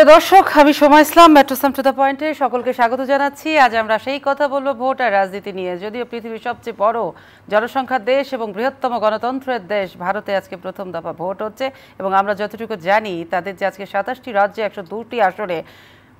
প্রিয় দর্শক, আমি সময় ইসলাম, মেট্রোসাম টু দ্য পয়েন্টে সকলকে স্বাগত জানাচ্ছি। আজ আমরা সেই কথা বলবো ভোট আর রাজনীতি নিয়ে। যদিও পৃথিবীর সবচেয়ে বড় জনসংখ্যার দেশ এবং বৃহত্তম গণতন্ত্রের দেশ ভারতে আজকে প্রথম দফা ভোট হচ্ছে এবং আমরা যতটুকু জানি তাদের যে আজকে ২৭টি রাজ্যে ১০২টি আসনে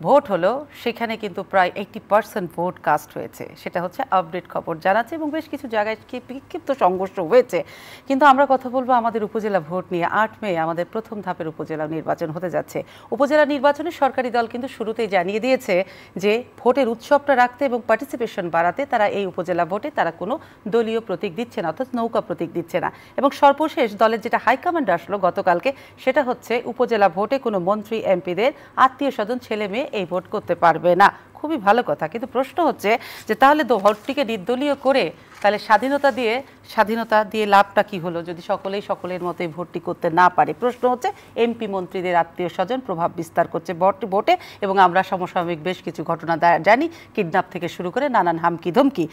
ভোট হলো, সেখানে কিন্তু প্রায় 80% ভোট কাস্ট হয়েছে। সেটা হচ্ছে আপডেট খবর জানাচ্ছে এবং বেশ কিছু জায়গায় বিক্ষিপ্ত সংঘর্ষ হয়েছে। কিন্তু আমরা কথা বলবো আমাদের উপজেলা ভোট নিয়ে। ৮ মে আমাদের প্রথম ধাপের উপজেলা নির্বাচন হতে যাচ্ছে। উপজেলা নির্বাচনে সরকারি দল কিন্তু শুরুতেই জানিয়ে দিয়েছে যে ভোটের উৎসবটা রাখতে এবং পার্টিসিপেশন বাড়াতে তারা এই উপজেলা ভোটে তারা কোনো দলীয় প্রতীক দিচ্ছে না, অর্থাৎ নৌকা প্রতীক দিচ্ছে না। এবং সর্বশেষ দলের যেটা হাইকমান্ড আসলো গতকালকে, সেটা হচ্ছে উপজেলা ভোটে কোনো মন্ত্রী এমপিদের আত্মীয় স্বজন ছেলে মেয়ে এই ভোট করতে পারবে না। খুবই ভালো কথা, কিন্তু প্রশ্ন হচ্ছে যে তাহলে ভোটটিকে নির্দলীয় করে তাহলে স্বাধীনতা দিয়ে লাভটা কি হলো যদি সকলের মতোই ভোটটি করতে না পারে? প্রশ্ন হচ্ছে এমপি মন্ত্রীদের আত্মীয় স্বজন প্রভাব বিস্তার করছে ভোটে এবং আমরা সমসাময়িক বেশ কিছু ঘটনা জানি, কিডন্যাপ থেকে শুরু করে নানান হামকি ধমকি।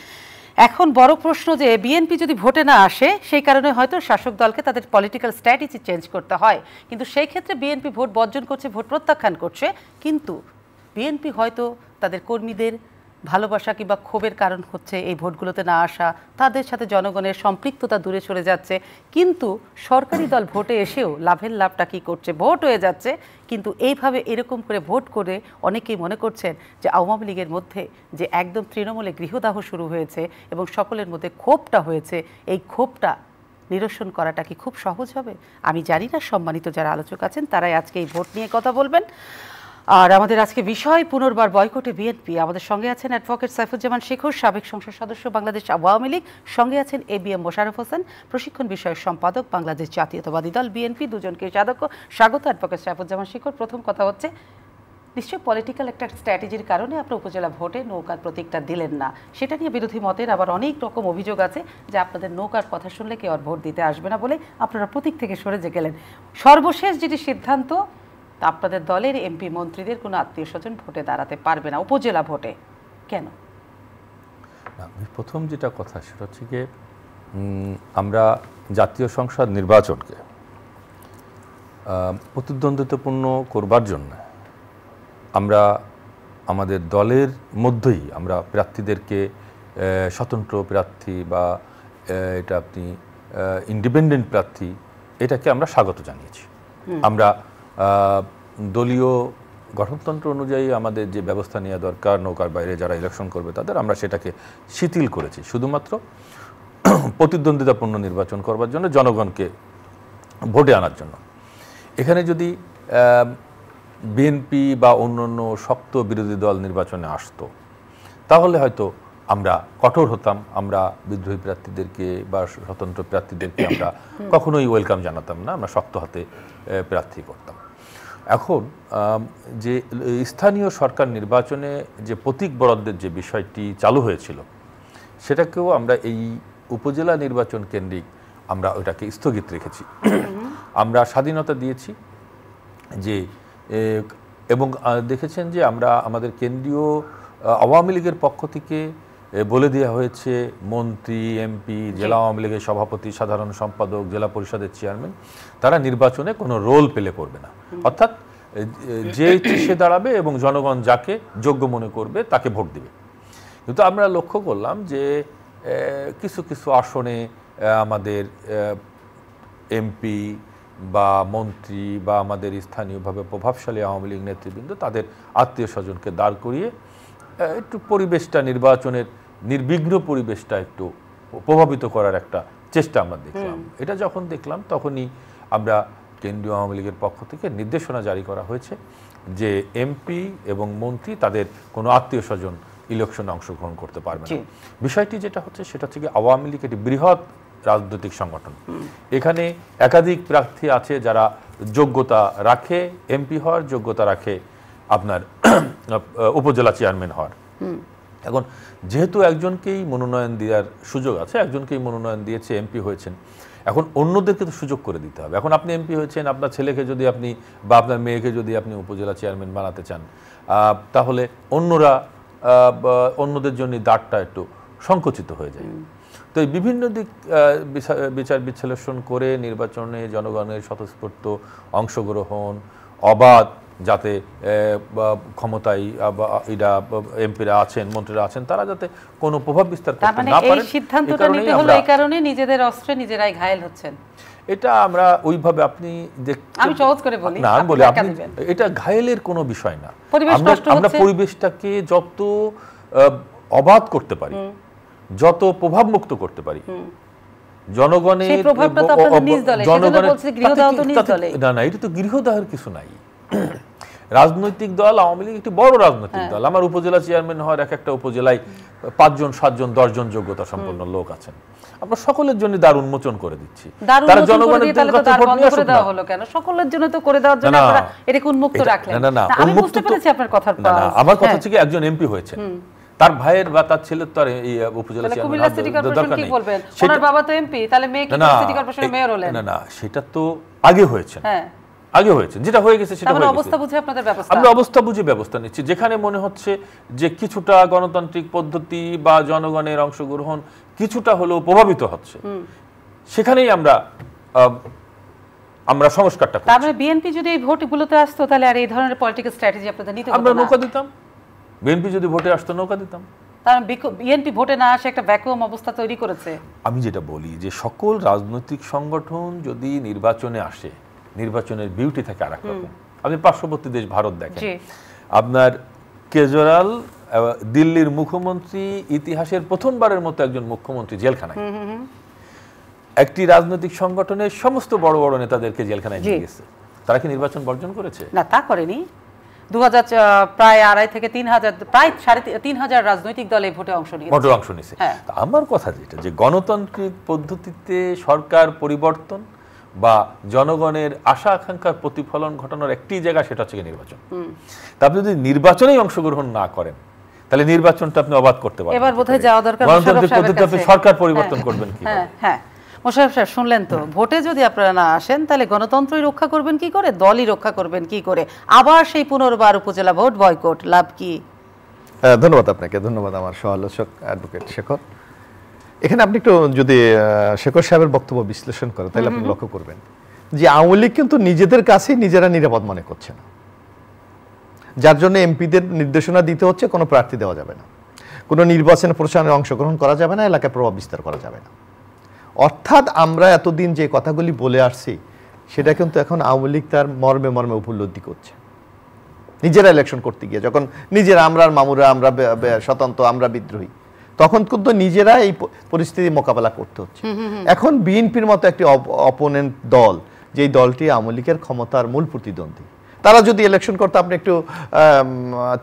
এখন বড় প্রশ্ন যে বিএনপি যদি ভোটে না আসে, সেই কারণে হয়তো শাসক দলকে তাদের পলিটিক্যাল স্ট্র্যাটেজি চেঞ্জ করতে হয়। কিন্তু সেই ক্ষেত্রে বিএনপি ভোট বর্জন করছে, ভোট প্রত্যাখ্যান করছে, কিন্তু বিএনপি হয়তো তাদের কর্মীদের ভালোবাসা কিংবা ক্ষোভের কারণ হচ্ছে এই ভোটগুলোতে না আসা, তাদের সাথে জনগণের সম্পৃক্ততা দূরে সরে যাচ্ছে। কিন্তু সরকারি দল ভোটে এসেও লাভটা কি করছে? ভোট হয়ে যাচ্ছে, কিন্তু এইভাবে এরকম করে ভোট করে অনেকেই মনে করছেন যে আওয়ামী লীগের মধ্যে যে একদম তৃণমূলে গৃহদাহ শুরু হয়েছে এবং সকলের মধ্যে ক্ষোভটা হয়েছে, এই ক্ষোভটা নিরসন করাটা কি খুব সহজ হবে? আমি জানি না। সম্মানিত যারা আলোচক আছেন তারাই আজকে এই ভোট নিয়ে কথা বলবেন। আর আমাদের আজকে বিষয় পুনর্বার বয়কটে বিএনপি। আমাদের সঙ্গে আছেন অ্যাডভোকেট সাইফুজ্জামান শেখর, সাবেক সংসদ সদস্য, বাংলাদেশ আওয়ামী লীগ। সঙ্গে আছেন এবিএম মোশাররফ হোসেন, প্রশিক্ষণ বিষয়ক সম্পাদক, বাংলাদেশ জাতীয়তাবাদী দল বিএনপি। দুজনকে স্বাগত। অ্যাডভোকেট সাইফুজ্জামান শেখর, প্রথম কথা হচ্ছে নিশ্চয়ই পলিটিক্যাল একটা স্ট্র্যাটেজির কারণে আপনার উপজেলা ভোটে নৌকার প্রতীকটা দিলেন না। সেটা নিয়ে বিরোধী মতের আবার অনেক রকম অভিযোগ আছে যে আপনাদের নৌকার কথা শুনলে কেউ আর ভোট দিতে আসবে না বলে আপনারা প্রতীক থেকে সরে গেলেন। সর্বশেষ যেটি সিদ্ধান্ত, আপনাদের দলের এমপি মন্ত্রীদের কোনো আত্মীয় স্বজন ভোটে দাঁড়াতে পারবে না উপজেলা ভোটে। কেন? প্রথম যেটা কথা সেটা হচ্ছে যে আমরা জাতীয় সংসদ নির্বাচনকে প্রতিদ্বন্দ্বিতাপূর্ণ করবার জন্য আমরা আমাদের দলের মধ্যেই আমরা প্রার্থীদেরকে স্বতন্ত্র প্রার্থী বা এটা আপনি ইন্ডিপেন্ডেন্ট প্রার্থী, এটাকে আমরা স্বাগত জানিয়েছি। আমরা দলীয় গঠনতন্ত্র অনুযায়ী আমাদের যে ব্যবস্থা নেওয়া দরকার, নৌকার বাইরে যারা ইলেকশন করবে তাদের, আমরা সেটাকে শিথিল করেছি শুধুমাত্র প্রতিদ্বন্দ্বিতাপূর্ণ নির্বাচন করবার জন্য, জনগণকে ভোটে আনার জন্য। এখানে যদি বিএনপি বা অন্যান্য শক্ত বিরোধী দল নির্বাচনে আসতো তাহলে হয়তো আমরা কঠোর হতাম, আমরা বিদ্রোহী প্রার্থীদেরকে বা স্বতন্ত্র প্রার্থীদেরকে আমরা কখনোই ওয়েলকাম জানাতাম না, আমরা শক্ত হাতে প্রার্থী করতাম। এখন যে স্থানীয় সরকার নির্বাচনে যে প্রতীক বরাদ্দের যে বিষয়টি চালু হয়েছিল, সেটাকেও আমরা এই উপজেলা নির্বাচন কেন্দ্রিক আমরা ওটাকে স্থগিত রেখেছি। আমরা স্বাধীনতা দিয়েছি যে, এবং দেখেছেন যে আমরা আমাদের কেন্দ্রীয় আওয়ামী লীগের পক্ষ থেকে বলে দেওয়া হয়েছে মন্ত্রী, এমপি, জেলা আওয়ামী লীগের সভাপতি, সাধারণ সম্পাদক, জেলা পরিষদের চেয়ারম্যান, তারা নির্বাচনে কোনো রোল প্লে করবে না। অর্থাৎ যে ইচ্ছে সে দাঁড়াবে এবং জনগণ যাকে যোগ্য মনে করবে তাকে ভোট দেবে। কিন্তু আমরা লক্ষ্য করলাম যে কিছু কিছু আসনে আমাদের এমপি বা মন্ত্রী বা আমাদের স্থানীয়ভাবে প্রভাবশালী আওয়ামী লীগ নেতৃবৃন্দ তাদের আত্মীয় স্বজনকে দাঁড় করিয়ে একটু পরিবেশটা, নির্বাচনের নির্বিঘ্ন পরিবেশটা একটু প্রভাবিত করার একটা চেষ্টা আমরা দেখলাম। এটা যখন দেখলাম তখনই আমরা কেন্দ্রীয় আওয়ামী লীগের পক্ষ থেকে নির্দেশনা জারি করা হয়েছে যে এমপি এবং মন্ত্রী তাদের কোনো আত্মীয় স্বজন ইলেকশনে অংশগ্রহণ করতে পারবে না। বিষয়টি যেটা হচ্ছে সেটা হচ্ছে কি, আওয়ামী লীগ একটি বৃহৎ রাজনৈতিক সংগঠন। এখানে একাধিক প্রার্থী আছে যারা যোগ্যতা রাখে এমপি হওয়ার, যোগ্যতা রাখে আপনার উপজেলা চেয়ারম্যান হওয়ার। এখন যেহেতু একজনকেই মনোনয়ন দেওয়ার সুযোগ আছে, একজনকেই মনোনয়ন দিয়েছে, এমপি হয়েছেন, এখন অন্যদেরকে তো সুযোগ করে দিতে হবে। এখন আপনি এমপি হয়েছেন, আপনার ছেলেকে যদি আপনি বা আপনার মেয়েকে যদি আপনি উপজেলা চেয়ারম্যান বানাতে চান, তাহলে অন্যদের জন্য দ্বারটা একটু সংকুচিত হয়ে যায়। তো এই বিভিন্ন দিক বিচার বিশ্লেষণ করে নির্বাচনে জনগণের স্বতঃস্ফূর্ত অংশগ্রহণ, অবাধ যাতে ক্ষমতায় এরা এমপিরা আছেন, মন্ত্রীরা আছেন, তারা যাতে কোনো প্রভাব বিস্তার করতে না পারেন। এই সিদ্ধান্তটা নিতে হলো এই কারণে নিজেদের অস্ত্রে নিজেরাই ঘায়েল হচ্ছেন। এটা আমরা ওইভাবে আপনি আমি সহজ করে বলি না, আমি বলি আপনি এটা ঘায়েলের কোনো বিষয় না। আমরা পরিবেশটাকে যত অবাধ করতে পারি, যত প্রভাব মুক্ত করতে পারি, জনগণের না না, এটা তো গৃহদাহের কিছু নাই। রাজনৈতিক দল আওয়ামী লীগ একটি বড় রাজনৈতিক দল। আমার উপজেলা চেয়ারম্যান হওয়ার একটা উপজেলায় ৫ জন ৭ জন ১০ জন যোগ্যতা সম্পন্ন লোক আছেন। আমরা সকলের জন্য দ্বার উন্মোচন করে দিচ্ছি। তারা জনগণের সকলের জন্য তো করে দেওয়ার জন্য আপনারা এটাকে উন্মুক্ত রাখলেন। আমি বুঝতে পেরেছি আপনার কথা। আমার কথা হচ্ছে কি, একজন এমপি হয়েছে, তার ভাইয়ের বা তার ছেলের তো আর এই উপজেলা চেয়ারম্যান দরকার নেই। ওনার বাবা তো এমপি, তাহলে মেয়ে কি সিটি কর্পোরেশনের মেয়র হলেন? না না, সেটা তো আগে হয়েছে। আগে হয়েছে, যেটা হয়ে গেছে সেটা হয়ে গেছে। অবস্থা বুঝে আপনাদের ব্যবস্থা, আমরা অবস্থা বুঝে ব্যবস্থা নিচ্ছি। যেখানে মনে হচ্ছে যে কিছুটা গণতান্ত্রিক পদ্ধতি বা জনগণের অংশগ্রহণ কিছুটা হলেও প্রভাবিত হচ্ছে, সেখানেই আমরা সংস্কারটা করছি। তার মানে বিএনপি যদি এই ভোটগুলোতে আসতো, তাহলে আর এই ধরনের পলিটিক্যাল স্ট্র্যাটেজি আপনাদের নিতে হতো না। আমরা নৌকা দিতাম। বিএনপি যদি ভোটে আসতো, নৌকা দিতাম। তার বিএনপি ভোটে না আসে একটা ভ্যাকুয়াম অবস্থা তৈরি করেছে। আমি যেটা বলি যে সকল রাজনৈতিক সংগঠন যদি নির্বাচনে আসে, নির্বাচনের বিউটি থাকে আর এক রকম। আপনি পার্শ্ববর্তী দেশ ভারত দেখেন, আপনার কেজরিওয়াল দিল্লির মুখ্যমন্ত্রী, ইতিহাসের প্রথমবারের মতো একজন মুখ্যমন্ত্রী জেলখানায়। একটি রাজনৈতিক সংগঠনের সমস্ত বড় বড় নেতাদেরকে জেলখানায় নিয়ে গেছে। তারা কি নির্বাচন বর্জন করেছে? না, তা করেনি। 2000 প্রায় 2.5 থেকে 3,000 প্রায় 3,500 রাজনৈতিক দল এই ভোটে অংশ নিয়েছে। আমার কথা যেটা, যে গণতান্ত্রিক পদ্ধতিতে সরকার পরিবর্তন বা জনগণের আশা আকাঙ্ক্ষার প্রতিফলন ঘটানোর একটি জায়গা, সেটা হচ্ছে নির্বাচন। তা আপনি যদি নির্বাচনেই অংশগ্রহণ না করেন, তাহলে নির্বাচনটা আপনি অবাধ করতে পারবেন। এবার বোধহয় যাওয়া দরকার গণতান্ত্রিক পদ্ধতিতে আপনি সরকার পরিবর্তন করবেন কি? হ্যাঁ, মোশাররফ সাহেব শুনলেন তো, ভোটে যদি আপনারা না আসেন, তাহলে গণতন্ত্রই রক্ষা করবেন কি করে, দলই রক্ষা করবেন কি করে? আবার সেই পুনর্বার উপজেলা ভোট বয়কট, লাভ কি? ধন্যবাদ আপনাকে, ধন্যবাদ আমার সহ-আলোচক অ্যাডভোকেট শেখর। এখানে আপনি একটু যদি শেখর সাহেবের বক্তব্য বিশ্লেষণ করেন, তাহলে আপনি লক্ষ্য করবেন যে আওয়ামী লীগ কিন্তু নিজেদের কাছেই নিজেরা নিরাপদ মনে করছে না, যার জন্য এমপিদের নির্দেশনা দিতে হচ্ছে কোনো প্রার্থী দেওয়া যাবে না, কোনো নির্বাচনে প্রচারে অংশগ্রহণ করা যাবে না, এলাকায় প্রভাব বিস্তার করা যাবে না। অর্থাৎ আমরা এতদিন যে কথাগুলি বলে আসছি, সেটা কিন্তু এখন আওয়ামী লীগ তার মর্মে মর্মে উপলব্ধি করছে। নিজেরা ইলেকশন করতে গিয়ে যখন নিজেরা, আমরা মামুরা, আমরা স্বতন্ত্র, আমরা বিদ্রোহী, তখন কিন্তু নিজেরা এই পরিস্থিতি মোকাবেলা করতে হচ্ছে। এখন বিএনপির মতো একটি অপোনেন্ট দল, যেই দলটি আওয়ামী লীগের ক্ষমতার মূল প্রতিদ্বন্দ্বী, তারা যদি ইলেকশন করতে, আপনি একটু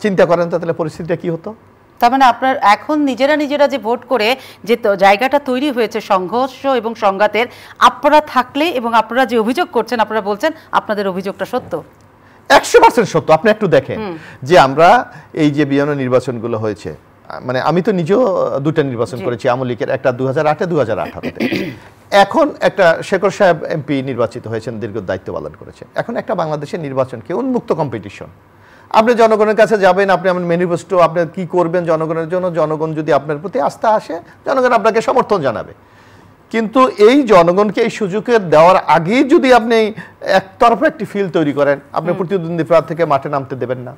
চিন্তা করেন তাহলে পরিস্থিতিটা কি হতো? তার মানে আপনার এখন নিজেরা যে ভোট করে যে জায়গাটা তৈরি হয়েছে সংঘর্ষ এবং সংঘাতের, আপনারা থাকলে এবং আপনারা যে অভিযোগ করছেন, আপনারা বলছেন আপনাদের অভিযোগটা সত্য, 100% সত্য। আপনি একটু দেখেন যে আমরা এই যে বিএনপি নির্বাচনগুলো হয়েছে, মানে আমি তো নিজেও দুটা নির্বাচন করেছি আওয়ামী লীগের, একটা 2008-এ 2018-তে। এখন একটা শেখর সাহেব এমপি নির্বাচিত হয়েছেন, দীর্ঘ দায়িত্ব পালন করেছেন। এখন একটা বাংলাদেশের নির্বাচনকে উন্মুক্ত কম্পিটিশন, আপনি জনগণের কাছে যাবেন, আপনি আমার ম্যানিফেস্টো আপনি কি করবেন জনগণের জন্য, জনগণ যদি আপনার প্রতি আস্থা আসে, জনগণ আপনাকে সমর্থন জানাবে। কিন্তু এই জনগণকে এই সুযোগের দেওয়ার আগেই যদি আপনি একতরফা একটি ফিল তৈরি করেন, আপনি প্রতিদ্বন্দ্বী প্রার্থীকে মাঠে নামতে দেবেন না,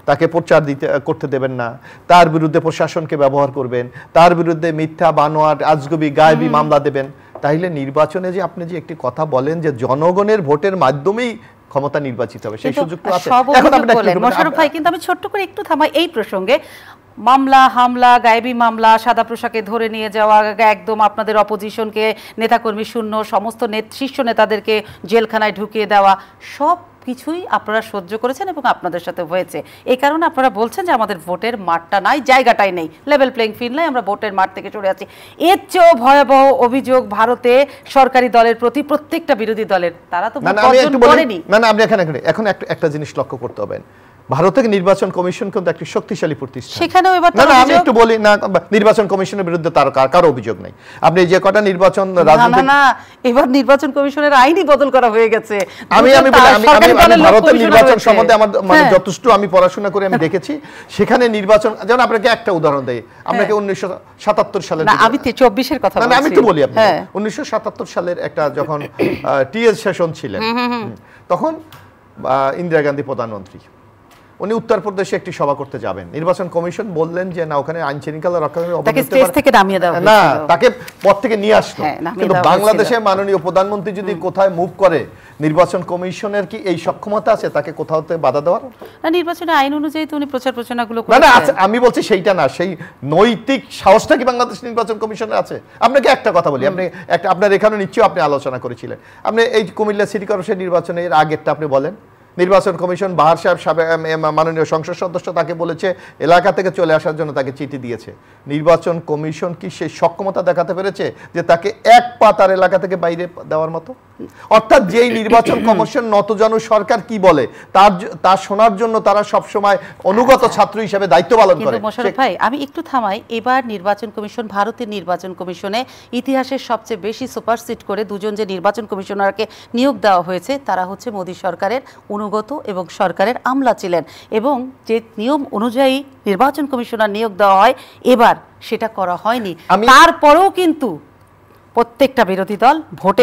তাকে প্রচার করতে দেবেন না, তার বিরুদ্ধে প্রশাসনকে ব্যবহার করবেন, তার বিরুদ্ধে মিথ্যা, বানোয়াট, আজগুবি, গায়েবী মামলা দেবেন, তাহলে নির্বাচনে যে আপনি যে একটি কথা বলেন যে জনগণের ভোটের মাধ্যমেই ক্ষমতা নির্বাচিত হবে, সেই সুযোগটা আছে। এখন আপনি মোশাররফ ভাই, কিন্তু আমি ছোট্ট করে একটু থামাই এই প্রসঙ্গে। মামলা, হামলা, গায়েবী মামলা, সাদা পোশাকে ধরে নিয়ে যাওয়া, একদম আপনাদের অপোজিশনকে নেতাকর্মী শূন্য সমস্ত শীর্ষ নেতাদেরকে জেলখানায় ঢুকিয়ে দেওয়া, সব কিছুই আপনারা সহ্য করেছেন এবং আপনাদের সাথে হয়েছে। এই কারণে আপনারা বলছেন যে আমাদের ভোটের মাঠটা নাই, জায়গাটাই নেই, লেভেল প্লেইং ফিল্ড নাই, আমরা ভোটের মাঠ থেকে সরে আছি। এর চেয়েও ভয়াবহ অভিযোগ ভারতে সরকারি দলের প্রতি, প্রত্যেকটা বিরোধী দলের, তারা তো করেনি। না, আপনি এখন একটা জিনিস লক্ষ্য করতে হবে, ভারতের নির্বাচন কমিশন কিন্তু একটি শক্তিশালী প্রতিষ্ঠান। সেখানেও এবার আমি একটু বলি না, নির্বাচন কমিশনের বিরুদ্ধে তার কারো অভিযোগ নেই। আপনি যে কটা নির্বাচন না, এবার নির্বাচন কমিশনের আইনই বদল করা হয়ে গেছে। আমি ভারতের নির্বাচন সম্বন্ধে আমার মানে যথেষ্ট আমি পড়াশোনা করে আমি দেখেছি, সেখানে নির্বাচন, যেমন আপনাকে একটা উদাহরণ দেই, আপনাকে 1977 সালের, না আমি 24-এর কথা বলছি, আমি একটু বলি আপনাকে, 1977 সালের একটা যখন টিএস সেশন ছিলেন, তখন ইন্দিরা গান্ধী প্রধানমন্ত্রী, উনি উত্তরপ্রদেশে একটি সভা করতে যাবেন। নির্বাচন কমিশন বললেন যে না, ওখানে আইন শৃঙ্খলা রক্ষা না, তাকে পদ থেকে নিয়ে আসলো। কিন্তু বাংলাদেশে মাননীয় প্রধানমন্ত্রী যদি কোথায় মুভ করে, নির্বাচন কমিশনের কি এই সক্ষমতা আছে তাকে কোথাও বাধা দেওয়ার? না, নির্বাচনের আইন অনুযায়ী তো উনি প্রচার প্রচারণাগুলো করেন। না, আমি বলছি সেইটা না, সেই নৈতিক সাহসটা কি বাংলাদেশ নির্বাচন কমিশনের আছে? আপনাকে একটা কথা বলি, আপনি একটা আপনার এখানে নিশ্চয়ই আপনি আলোচনা করেছিলেন, আপনি এই কুমিল্লা সিটি কর্পোরেশন নির্বাচনের আগেরটা আপনি বলেন। নির্বাচন কমিশন বাহার সাহেব মাননীয় সংসদ সদস্য তাকে বলেছে এলাকা থেকে চলে আসার জন্য, তাকে চিঠি দিয়েছে। নির্বাচন কমিশন কি সেই সক্ষমতা দেখাতে পেরেছে যে তাকে এক পা তার এলাকা থেকে বাইরে দেওয়ার মতো? অর্থাৎ যেই নির্বাচন কমিশন নতজানু সরকার কি বলে তার শোনার জন্য তারা সব সময় অনুগত ছাত্র হিসেবে দায়িত্ব পালন করে। মোশাররফ ভাই, আমি একটু থামাই। এবার নির্বাচন কমিশন, ভারতের নির্বাচন কমিশনে ইতিহাসের সবচেয়ে বেশি সুপারসিড করে দুজন যে নির্বাচন কমিশনারকে নিয়োগ দেওয়া হয়েছে তারা হচ্ছে মোদী সরকারের অনুগত এবং সরকারের আমলা ছিলেন, এবং যে নিয়ম অনুযায়ী নির্বাচন কমিশনার নিয়োগ দেওয়া হয় এবার সেটা করা হয়নি। তারপরেও কিন্তু প্রত্যেকটা বিরোধী দল ভোটে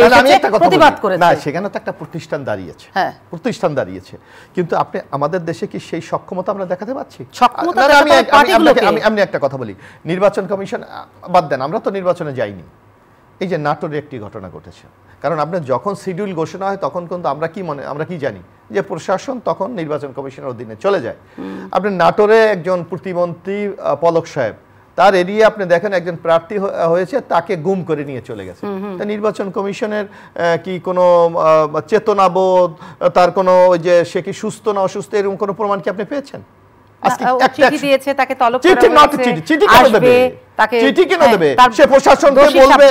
প্রতিবাদ করেছে। না, সেখানে তো একটা প্রতিষ্ঠান দাঁড়িয়েছে, প্রতিষ্ঠান দাঁড়িয়েছে, কিন্তু আপনি আমাদের দেশে কি সেই সক্ষমতা আমরা দেখাতে পাচ্ছি? আমি একটা কথা বলি, নির্বাচন কমিশন বাদ দেন, আমরা তো নির্বাচনে যাইনি। এই যে নাটোরে একটি ঘটনা ঘটেছে, কারণ আপনার যখন শিডিউল ঘোষণা হয় তখন কিন্তু আমরা কি জানি যে প্রশাসন তখন নির্বাচন কমিশনের অধীনে চলে যায়। আপনি নাটোরে একজন প্রতিমন্ত্রী পলক সাহেব, তার এরিয়া আপনি দেখেন একজন প্রার্থী হয়েছে, তাকে গুম করে নিয়ে চলে গেছে। নির্বাচন কমিশনের কি কোনো চেতনাবোধ, তার কোনো ওই যে সে কি সুস্থ না অসুস্থ এরকম কোনো প্রমাণ কি আপনি পেয়েছেন? চিঠি দিয়েছে, তাকে তলব করা হয়েছে, চিঠি কেন দেবে? চিঠি কেন দেবে? সে প্রশাসনকে বলবে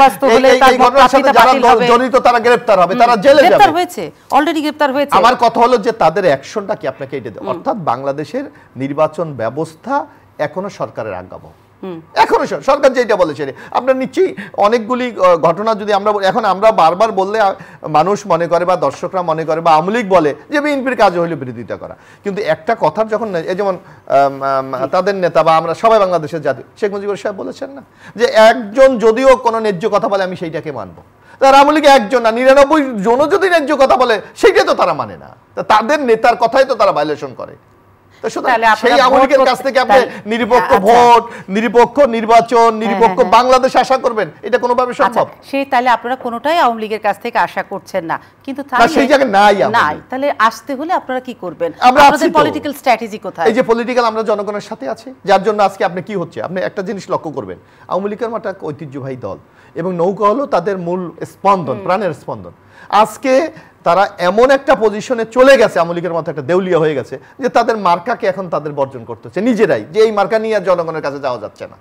এই ঘটনার সাথে যারা জড়িত তারা গ্রেফতার হবে, তারা জেলে যাবে। গ্রেফতার হয়েছে, অলরেডি গ্রেফতার হয়েছে। আমার কথা হলো যে তাদের অ্যাকশনটা কি আপনাকে এটা দেয়? অর্থাৎ বাংলাদেশের নির্বাচন ব্যবস্থা এখনো সরকারের আজ্ঞাবহ, এখনো সরকার যেটা বলেছে। আপনার নিশ্চয়ই অনেকগুলি ঘটনা যদি আমরা বারবার বললে মানুষ মনে করে বা দর্শকরা মনে করে বা আওয়ামী লীগ বলে যে বিএনপির কাজ হইল বিরোধিতা করা, কিন্তু একটা কথার যখন এই যেমন তাদের নেতা বা আমরা সবাই বাংলাদেশের জাতীয় শেখ মুজিবুর সাহেব বলেছেন না যে একজন যদিও কোনো ন্যায্য কথা বলে আমি সেইটাকে মানবো। তারা আওয়ামী লীগে একজন না 99 জনও যদি ন্যায্য কথা বলে সেইটাই তো তারা মানে না, তাদের নেতার কথাই তো তারা ভায়োলেশন করে। সেই আওয়ামী লীগের কাছ থেকে আপনি নিরপেক্ষ ভোট, নিরপেক্ষ নির্বাচন, নিরপেক্ষ বাংলাদেশ আশা করবেন, এটা কোনোভাবে সম্ভব? সেই তাহলে আপনারা কোনোটাই আওয়ামী লীগের কাছ থেকে আশা করছেন না, কিন্তু সেই জায়গায় নাই। তাহলে আসতে হলে আপনারা কি করবেন? আপনাদের পলিটিক্যাল স্ট্র্যাটেজি কোথায়? এই যে পলিটিক্যাল, আমরা জনগণের সাথে আছি, যার জন্য আজকে আপনি কি হচ্ছে, আপনি একটা জিনিস লক্ষ্য করবেন, আওয়ামী লীগের মতো একটা ঐতিহ্যবাহী দল এবং নৌকা হলো তাদের মূল স্পন্দন, প্রাণের স্পন্দন। আজকে তারা এমন একটা পজিশনে চলে গেছে, আওয়ামী লীগের মতো একটা দেউলিয়া হয়ে গেছে যে তাদের মার্কাকে এখন তাদের বর্জন করতে হচ্ছে নিজেরাই, যে এই মার্কা নিয়ে জনগণের কাছে যাওয়া যাচ্ছে না,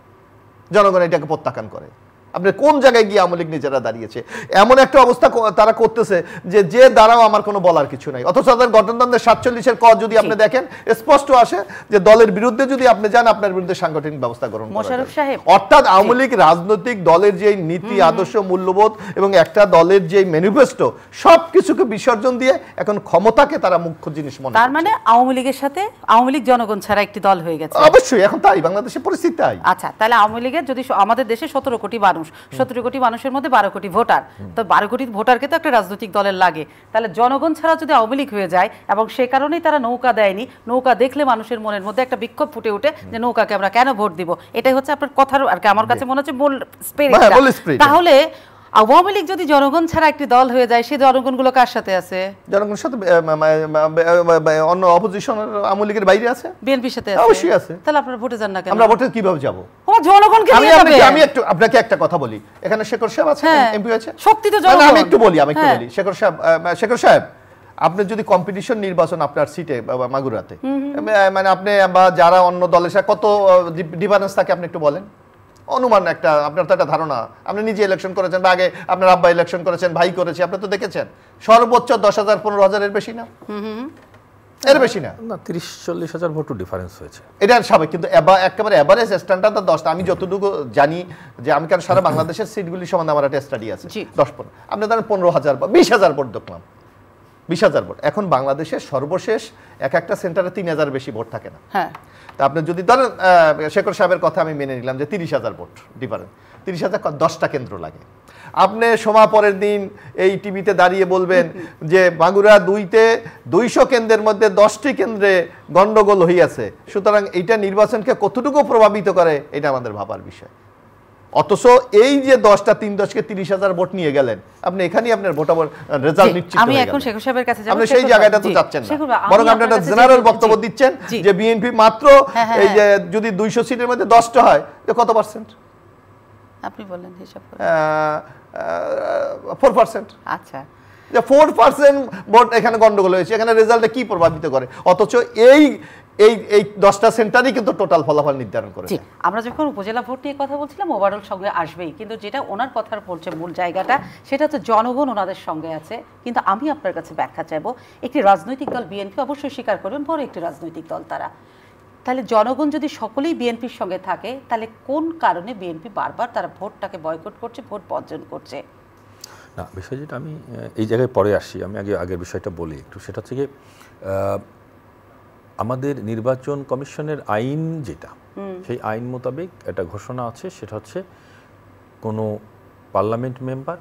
জনগণ এটাকে প্রত্যাখ্যান করে। আপনি কোন জায়গায় গিয়ে আওয়ামী লীগ নিজেরা দাঁড়িয়েছে, এমন একটা অবস্থা তারা করতেছে যে দ্বারাও আমার কোনো বলার কিছু নাই। অথচ তাদের গঠনতন্ত্রের 47-এর ক যদি আপনি দেখেন স্পষ্ট আসে যে দলের বিরুদ্ধে যদি আপনি যান আপনার বিরুদ্ধে সাংগঠনিক ব্যবস্থা গ্রহণ করা হবে। অর্থাৎ আওয়ামী লীগ রাজনৈতিক দলের যে নীতি আদর্শ মূল্যবোধ এবং একটা দলের যে ম্যানিফেস্টো সবকিছুকে বিসর্জন দিয়ে এখন ক্ষমতাকে তারা মুখ্য জিনিস মনে করে। তার মানে আওয়ামী লীগের সাথে আওয়ামী লীগ জনগণ ছাড়া একটি দল হয়ে গেছে। অবশ্যই এখন তাই বাংলাদেশের পরিস্থিতি তাই। আচ্ছা, তাহলে আওয়ামী লীগের যদি আমাদের দেশে 17 কোটি মানুষ, 17 কোটি মানুষের মধ্যে 12 কোটি ভোটার, তো 12 কোটি ভোটারকে তো একটা রাজনৈতিক দলের লাগে, তাহলে জনগণ ছাড়া যদি আওয়ামী লীগ হয়ে যায় এবং সে কারণেই তারা নৌকা দেয়নি, নৌকা দেখলে মানুষের মনের মধ্যে একটা বিক্ষোভ ফুটে ওঠে যে নৌকাকে আমরা কেন ভোট দিব, এটাই হচ্ছে আপনার কথার আর কি আমার কাছে মনে হচ্ছে মূল স্পিরিট। তাহলে আওয়ামী লীগ যদি জনগণ ছাড়া একটি দল হয়ে যায়, সেই জনগণগুলো কার সাথে আছে? জনগণের সাথে অন্য অপোজিশনের আওয়ামী লীগের বাইরে আছে, বিএনপির সাথে আছে, অবশ্যই আছে। তাহলে আপনারা ভোটে যান না কেন? আমরা ভোটে কিভাবে যাব? জনগণকে নিয়ে যাবে। আমি একটু আপনাকে একটা কথা বলি, এখানে শেখর সাহেব আছে, এমপি আছে, শক্তি তো জনগণ। আমি একটু বলি শেখর সাহেব আপনি যদি কম্পিটিশন নির্বাচন আপনার সিটে মাগুরাতে, মানে আপনি বা যারা অন্য দলের সাথে কত ডিফারেন্স থাকে আপনি একটু বলেন, অনুমান একটা, আপনার তো একটা ধারণা, আপনি নিজে ইলেকশন করেছেন বা আগে আপনার আব্বা ইলেকশন করেছেন, ভাই করেছে, আপনি তো দেখেছেন সর্বোচ্চ 10,000 15,000 এর বেশি না, এর বেশি না, 30-40 হাজার ভোট ডিফারেন্স হয়েছে, এটা স্বাভাবিক। কিন্তু একেবারে এভারেজ স্ট্যান্ডার্ড 10টা, আমি যতটুকু জানি যে আমি কারণ সারা বাংলাদেশের সিটগুলি সম্বন্ধে আমার একটা স্টাডি আছে, 10-15, আপনি ধরেন 15,000 বা 20,000 ভোট দেখলাম, 20,000 ভোট। এখন বাংলাদেশের সর্বশেষ একটা সেন্টারে 3,000 বেশি ভোট থাকে না। হ্যাঁ, তা আপনি যদি ধরেন শেখর সাহেবের কথা আমি মেনে নিলাম যে 30,000 ভোট ডিফারেন্স, 30,000 10টা কেন্দ্র লাগে। আপনি পরের দিন এই টিভিতে দাঁড়িয়ে বলবেন যে মাগুরা 2তে 200 কেন্দ্রের মধ্যে 10টি কেন্দ্রে গন্ডগোল হইয়াছে, সুতরাং এইটা নির্বাচনকে কতটুকু প্রভাবিত করে এটা আমাদের ভাবার বিষয়। অথচ এই যে 10টা 3-10কে 30,000 ভোট নিয়ে গেলেন, আপনি এখানেই আপনার ভোট রেজাল্ট নিশ্চিত হয়ে গেল। আমি এখন শেখর সাহেবের কাছে যাব, আপনি সেই জায়গাটা তো যাচ্ছেন না, বরং আপনি একটা জেনারেল বক্তব্য দিচ্ছেন যে বিএনপি মাত্র এই যে যদি 200 সিটের মধ্যে 10টা হয় তো কত পার্সেন্ট আপনি বলেন হিসাব করে? 4%। আচ্ছা, যে 4% ভোট এখানে গন্ডগোল হয়েছে, এখানে রেজাল্টে কি প্রভাবিত করে? অথচ এই এই এই 10টা সেন্টারই কিন্তু টোটাল ফলাফল নির্ধারণ করে। আমরা যখন উপজেলা ভোট নিয়ে কথা বলছিলাম ওভারঅল সঙ্গে আসবেই, কিন্তু যেটা ওনার কথার বলছে মূল জায়গাটা সেটা হচ্ছে জনগণ ওনাদের সঙ্গে আছে। কিন্তু আমি আপনার কাছে ব্যাখ্যা চাইবো, একটি রাজনৈতিক দল বিএনপি অবশ্যই স্বীকার করবেন বড় একটি রাজনৈতিক দল তারা, তাহলে জনগণ যদি সকলেই বিএনপির সঙ্গে থাকে তাহলে কোন কারণে বিএনপি বারবার তারা ভোটটাকে বয়কট করছে, ভোট বর্জন করছে? না, বিষয় যেটা আমি এই জায়গায় পরে আসি, আমি আগের বিষয়টা বলি একটু। সেটা হচ্ছে কি, আমাদের নির্বাচন কমিশনের আইন যেটা, সেই আইন মোতাবেক একটা ঘোষণা আছে, সেটা হচ্ছে কোনো পার্লামেন্ট মেম্বার,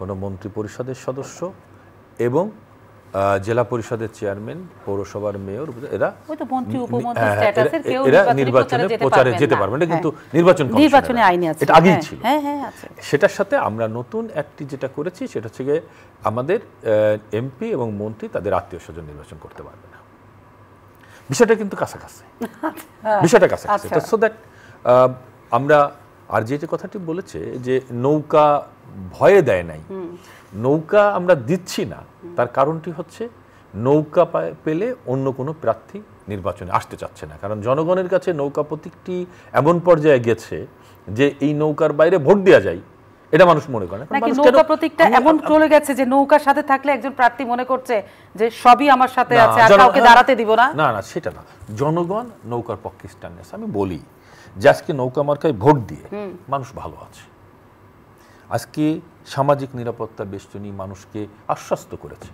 কোনো মন্ত্রী পরিষদের সদস্য এবং জেলা পরিষদের চেয়ারম্যান, পৌরসভার মেয়র, এরা নির্বাচনে প্রচারে যেতে পারবেন না, কিন্তু নির্বাচনে আইনে আছে, এটা আগেই ছিল। সেটার সাথে আমরা নতুন একটি যেটা করেছি সেটা হচ্ছে গিয়ে আমাদের এমপি এবং মন্ত্রী তাদের আত্মীয় স্বজন নির্বাচন করতে পারবে না। বিষয়টা কিন্তু কাছাকাছি, বিষয়টা কাছাকাছি। সো দ্যাট আমরা আর যে কথাটি বলেছে যে নৌকা ভয়ে দেয় নাই, নৌকা আমরা দিচ্ছি না, তার কারণটি হচ্ছে নৌকা পেলে অন্য কোনো প্রার্থী নির্বাচনে আসতে চাচ্ছে না, কারণ জনগণের কাছে নৌকা প্রতীকটি এমন পর্যায়ে গেছে যে এই নৌকার বাইরে ভোট দেওয়া যায় এটা মানুষ মনে করে না। নৌকা প্রতীকটা এমন চলে গেছে যে নৌকার সাথে থাকলে একজন প্রার্থী মনে করছে যে সবই আমার সাথে আছে, আর কাউকে দাঁড়াতে দিব না। না না, সেটা না, জনগণ নৌকার পক্ষে স্ট্যান্ড আছে। আমি বলি যে আজকে নৌকা মার্কায় ভোট দিয়ে মানুষ ভালো আছে, আজকে সামাজিক নিরাপত্তা বেষ্টনী মানুষকে আশ্বস্ত করেছে।